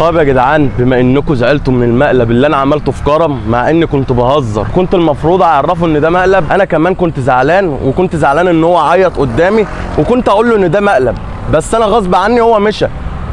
طيب يا جدعان، بما انكم زعلتوا من المقلب اللي انا عملته في كرم، مع اني كنت بهزر، كنت المفروض اعرفه ان ده مقلب. انا كمان كنت زعلان، وكنت زعلان ان هو عيط قدامي، وكنت اقول له ان ده مقلب، بس انا غصب عني هو مشى.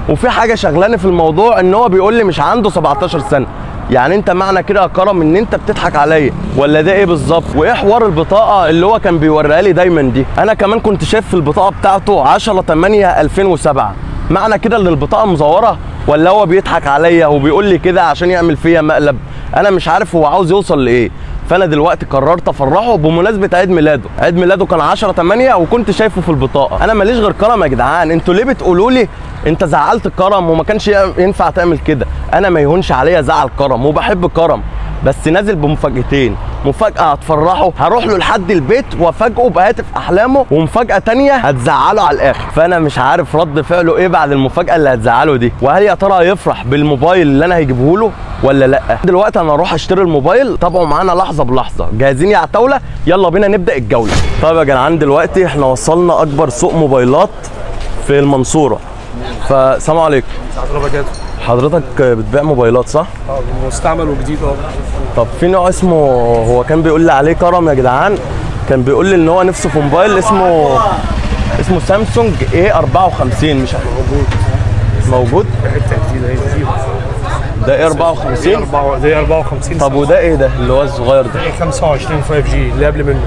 وفي حاجه شغلاني في الموضوع، ان هو بيقول لي مش عنده 17 سنه. يعني انت معنى كده يا كرم ان انت بتضحك عليا، ولا ده ايه بالظبط؟ وايه حوار البطاقه اللي هو كان بيوريها لي دايما دي؟ انا كمان كنت شايف في البطاقه بتاعته 10/8/2007. معنى كده ان البطاقه مزوره، ولا هو بيضحك عليا وبيقول لي كده عشان يعمل فيا مقلب؟ انا مش عارف هو عاوز يوصل لايه. فانا دلوقتي قررت افرحه بمناسبه عيد ميلاده. عيد ميلاده كان 10/8 وكنت شايفه في البطاقه. انا ماليش غير كرم يا جدعان. انتوا ليه بتقولوا لي انت زعلت كرم وما كانش ينفع تعمل كده؟ انا ما يهونش عليا زعل كرم، وبحب كرم، بس نازل بمفاجأتين. مفاجأة هتفرحه، هروح له لحد البيت وافاجئه بهاتف احلامه، ومفاجأة تانية هتزعله على الاخر. فانا مش عارف رد فعله ايه بعد المفاجأة اللي هتزعله دي، وهل يا ترى هيفرح بالموبايل اللي انا هجيبه له ولا لا؟ دلوقتي انا هروح اشتري الموبايل. تابعوا معانا لحظة بلحظة. جاهزين يا عتاولة؟ يلا بينا نبدأ الجولة. طيب يا جدعان، دلوقتي احنا وصلنا اكبر سوق موبايلات في المنصورة. فسلام عليكم. حضرتك بتبيع موبايلات صح؟ مستعمل وجديد. طب في نوع اسمه، هو كان بيقول لي عليه كرم يا جدعان، كان بيقول لي ان هو نفسه في موبايل اسمه سامسونج A54. مش موجود؟ حته جديده هي جديده. ده A54؟ ده 54. طب وده ايه ده اللي هو الصغير ده؟ 25 5G اللي قبل منه.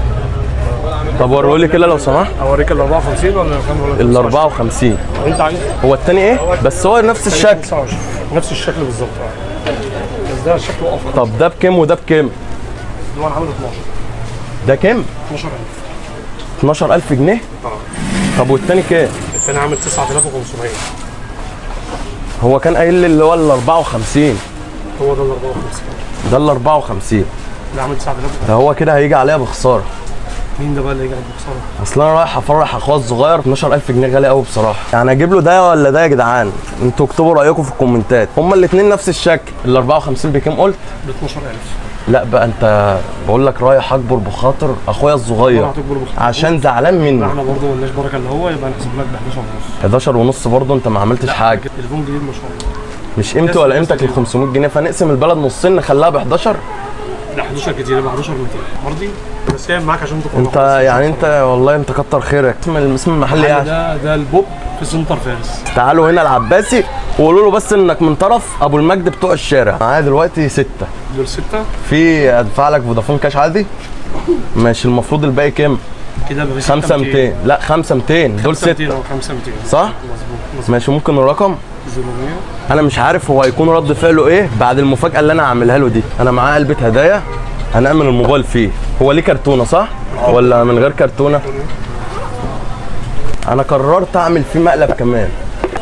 طب وريه لي كده لو سمحت. اوريك ال 54 ولا ال 54 انت عايز؟ هو التاني ايه؟ بس هو نفس الشكل. 25 نفس الشكل بالظبط. بس ده شكله افضل. طب ده بكام وده بكام؟ ده انا عامل 12. ده كام؟ 12000. 12000 جنيه؟ طب والتاني كام؟ الثاني عامل 9500. هو كان قايل لي اللي هو ال 54. هو ده ال 54. ده ال 54. ده عامل 9000. ده هو كده هيجي عليا بخساره. مين ده بقى اللي هيجي عليك بخساره؟ اصل انا رايح افرح اخويا الصغير. 12000 جنيه غالي قوي بصراحه. يعني اجيب له ده ولا ده يا جدعان؟ انتوا اكتبوا رايكم في الكومنتات. هما الاثنين نفس الشكل. ال 54 بكام قلت؟ ب 12000. لا بقى، انت بقول لك رايح اكبر بخاطر اخويا الصغير عشان زعلان مني. احنا برضه مالناش بركه اللي هو، يبقى نحسب لك ب 11.5. 11.5 برضه انت ما عملتش حاجه. تليفون جديد ما شاء الله. مش قيمته ولا قيمتك ال 500 جنيه، فنقسم البلد نصين نخليها ب 11. لا 11 كتير، يبقى 11200 مرضي. بس هي معاك عشان تكون انت يعني انت والله انت كتر خيرك. اسم المحل ايه؟ ده البوب في سنتر فارس. تعالوا هنا العباسي وقولوا له بس انك من طرف ابو المجد بتوع الشارع. معايا دلوقتي 6. دول 6. في ادفع لك فودافون كاش عادي؟ ماشي. المفروض الباقي كام؟ كده ب 5200. لا 5200. دول 6 5200 صح؟ مظبوط. ماشي. ممكن الرقم؟ 800. انا مش عارف هو هيكون رد فعله ايه بعد المفاجاه اللي انا هعملها له دي. انا معاه علبه هدايا هنعمل الموبايل فيه. هو ليه كرتونه صح؟ ولا من غير كرتونه؟ انا قررت اعمل فيه مقلب كمان.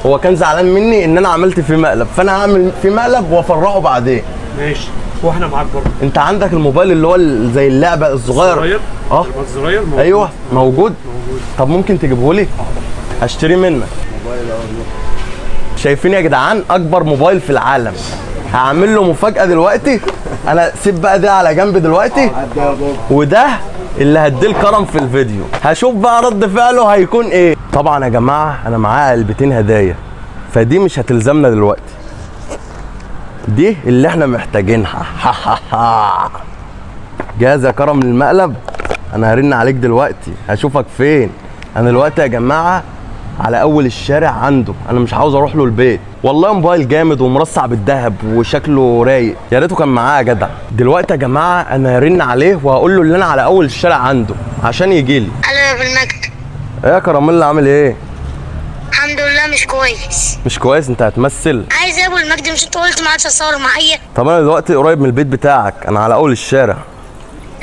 هو كان زعلان مني ان انا عملت فيه مقلب، فانا هعمل فيه مقلب وافرحه بعدين. ماشي. واحنا معاك برضه. انت عندك الموبايل اللي هو زي اللعبه الصغير؟ الزراير موجود. ايوه موجود. طب ممكن تجيبه لي؟ هشتريه منك. شايفين يا جدعان؟ اكبر موبايل في العالم. هعمل له مفاجاه دلوقتي. انا سيب بقى ده على جنب دلوقتي، وده اللي هديه الكرم في الفيديو. هشوف بقى رد فعله هيكون ايه. طبعا يا جماعه انا معايا علبتين هدايا، فدي مش هتلزمنا دلوقتي، دي اللي احنا محتاجينها. جاهز يا كرم للمقلب؟ انا هرن عليك دلوقتي. هشوفك فين؟ انا دلوقتي يا جماعه على اول الشارع عنده. انا مش عاوز اروح له البيت. والله موبايل جامد ومرصع بالذهب وشكله رايق، يا ريته كان معاه يا جدع. دلوقتي يا جماعه انا هرن عليه وهقول له ان انا على اول الشارع عنده عشان يجي لي. الو يا ابو المجد. ايه يا كراميلا عامل ايه؟ الحمد لله مش كويس. مش كويس؟ انت هتمثل؟ عايز يا ابو المجد، مش انت قلت ما عادش اتصور معايا؟ طب انا دلوقتي قريب من البيت بتاعك، انا على اول الشارع.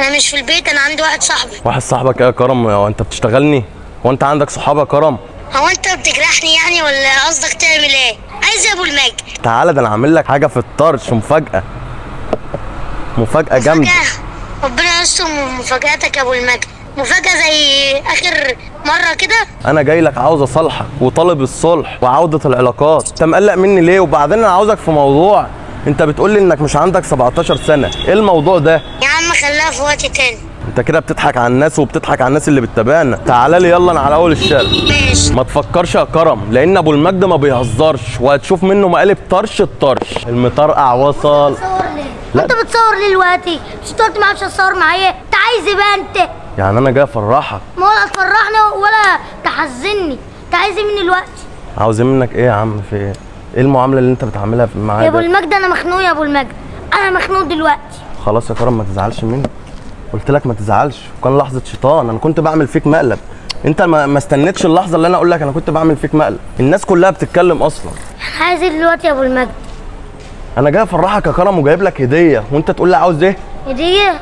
انا مش في البيت، انا عندي واحد صاحبي. واحد صاحبك ايه يا كرم؟ هو انت بتشتغلني؟ هو انت عندك صحاب يا كرم؟ هو انت بتجرحني يعني ولا قصدك تعمل ايه؟ عايز يا ابو المجد؟ تعالى، ده انا عامل لك حاجه في الطرش، مفاجاه. مفاجاه جامده. ربنا يستر من مفاجاتك يا ابو المجد. مفاجاه زي اخر مره كده. انا جاي لك عاوز اصالحك وطالب الصلح وعوده العلاقات. انت مقلق مني ليه؟ وبعدين انا عاوزك في موضوع. انت بتقول لي انك مش عندك 17 سنه، ايه الموضوع ده؟ يا عم خليها في وقت تاني. انت كده بتضحك على الناس وبتضحك على الناس اللي بتتابعنا. تعالى لي يلا، انا على اول الشارع. ماشي. ما تفكرش يا كرم، لان ابو المجد ما بيهزرش وهتشوف منه مقالب طرش الطرش. المطرقع وصل. بتصور ليه؟ لا. انت بتصور ليه دلوقتي؟ مش انت قلت ما اعرفش اتصور معايا؟ انت عايز ايه بقى انت؟ يعني انا جاي افرحك. ما ولا تفرحني ولا تحزني، انت عايز ايه مني دلوقتي؟ عاوزين منك ايه يا عم؟ في ايه؟ ايه المعامله اللي انت بتعملها معايا يا ابو ده؟ المجد انا مخنوق، يا ابو المجد انا مخنوق دلوقتي. خلاص يا كرم ما تزعلش مني، قلت لك ما تزعلش، وكان لحظه شيطان. انا كنت بعمل فيك مقلب، انت ما استنيتش اللحظه اللي انا اقول لك انا كنت بعمل فيك مقلب. الناس كلها بتتكلم اصلا. انا عايز ايه دلوقتي يا ابو المجد؟ انا جاي افرحك يا كرم وجايب لك هديه، وانت تقول لي عاوز ايه؟ هديه؟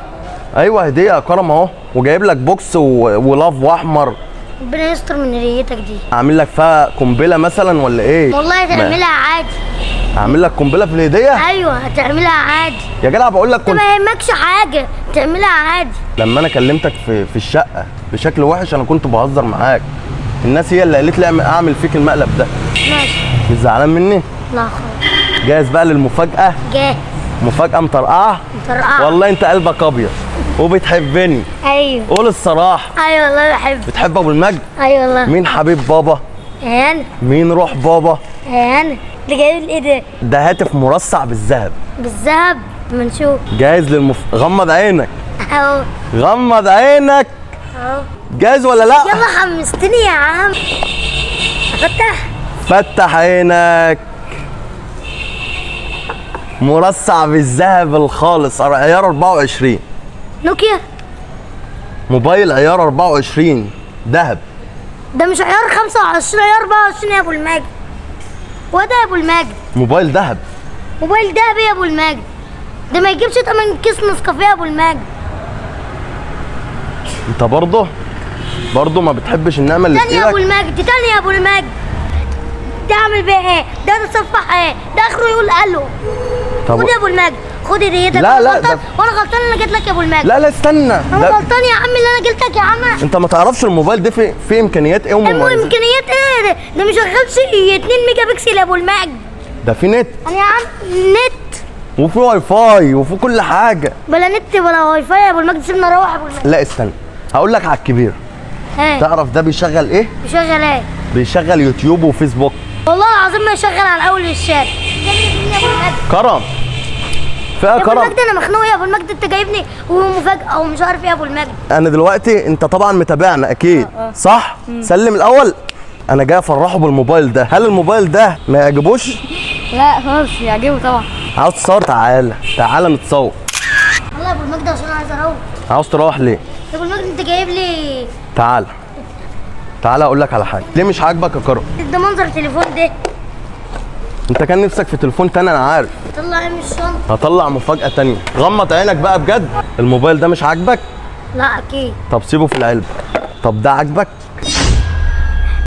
ايوه هديه يا كرم اهو، وجايب لك بوكس ولاف واحمر. ربنا يستر من هديتك دي. اعمل لك فيها قنبله مثلا ولا ايه؟ والله هتعملها عادي. اعمل لك قنبله في الهديه؟ ايوه هتعملها عادي. يا جدع بقول لك انت ما يهمكش حاجه، تعملها عادي. لما انا كلمتك في الشقه بشكل وحش انا كنت بهزر معاك. الناس هي اللي قالت لي اعمل فيك المقلب ده. ماشي. مش زعلان مني؟ لا خالص. جاهز بقى للمفاجاه؟ جاهز. مفاجاه مطرقعه. مطرقعه. والله انت قلبك ابيض وبتحبني. ايوه. قول الصراحه. ايوه والله بحبك. بتحب ابو المجد؟ ايوه والله. مين حبيب بابا؟ انا. مين روح بابا؟ انا. انت جايب لي ايه ده؟ ده هاتف مرصع بالذهب. بالذهب؟ ما نشوف. جاهز غمض عينك. اهو. غمض عينك. اهو. جاهز ولا لا؟ يلا حمستني يا عم. افتح. فتح عينك. مرصع بالذهب الخالص، عيار 24. نوكيا. موبايل عيار 24 ذهب. ده مش عيار 25، عيار 24 يا ابو المجد. وده يا ابو المجد موبايل ذهب. موبايل دهب يا ابو المجد. ده ما يجيبش تمن كيس نسكافيه يا ابو المجد. انت برضه ما بتحبش النعمه اللي في تاني يا ابو ايدك. المجد، تاني يا ابو المجد. تعمل بيه ايه؟ ده تصفح ايه؟ ده اخره يقول الو. طب خد يا ابو المجد، خد هديتك. لا، أنا لا، غلطان، ده- وانا غلطان اللي جيت لك يا ابو المجد. لا استنى. انا غلطان يا عم اللي انا جيت لك يا عم. انت ما تعرفش الموبايل ده فيه امكانيات ايه ومميزات. امكانيات ايه؟ ده مش شغال 2 ميجا بكسل يا ابو المجد. ده فيه نت انا يا عم نت. وفيه واي فاي وفيه كل حاجه. بلا نت بلا واي فاي يا ابو المجد، سيبنا نروح يا ابو المجد. لا استنى، هقول لك على الكبير. ها تعرف ده بيشغل ايه؟ بيشغل ايه؟ بيشغل يوتيوب وفيسبوك. والله العظيم ما يشغل على اول الشارع. يا ابو المجد. كرم فيها يا ابو كرم. المجد انا مخنوق يا ابو المجد، انت جايبني ومفاجاه ومش عارف ايه يا ابو المجد. انا دلوقتي انت طبعا متابعنا اكيد صح؟ سلم الاول. انا جاي افرحه بالموبايل ده، هل الموبايل ده ما يعجبوش؟ لا خلاص يعجبه طبعا. عاوز تصور؟ تعالى نتصور. والله يا ابو المجد عشان عايز اروح. عاوز تروح ليه؟ يا ابو المجد انت جايب لي تعالى اقول لك على حاجه. ليه مش عاجبك يا كرم؟ ده منظر التليفون ده. انت كان نفسك في تليفون تاني انا عارف. طلع ايه من الشنطه؟ هطلع مفاجاه تانية. غمض عينك بقى بجد. الموبايل ده مش عاجبك؟ لا اكيد. طب سيبه في العلبه. طب ده عاجبك؟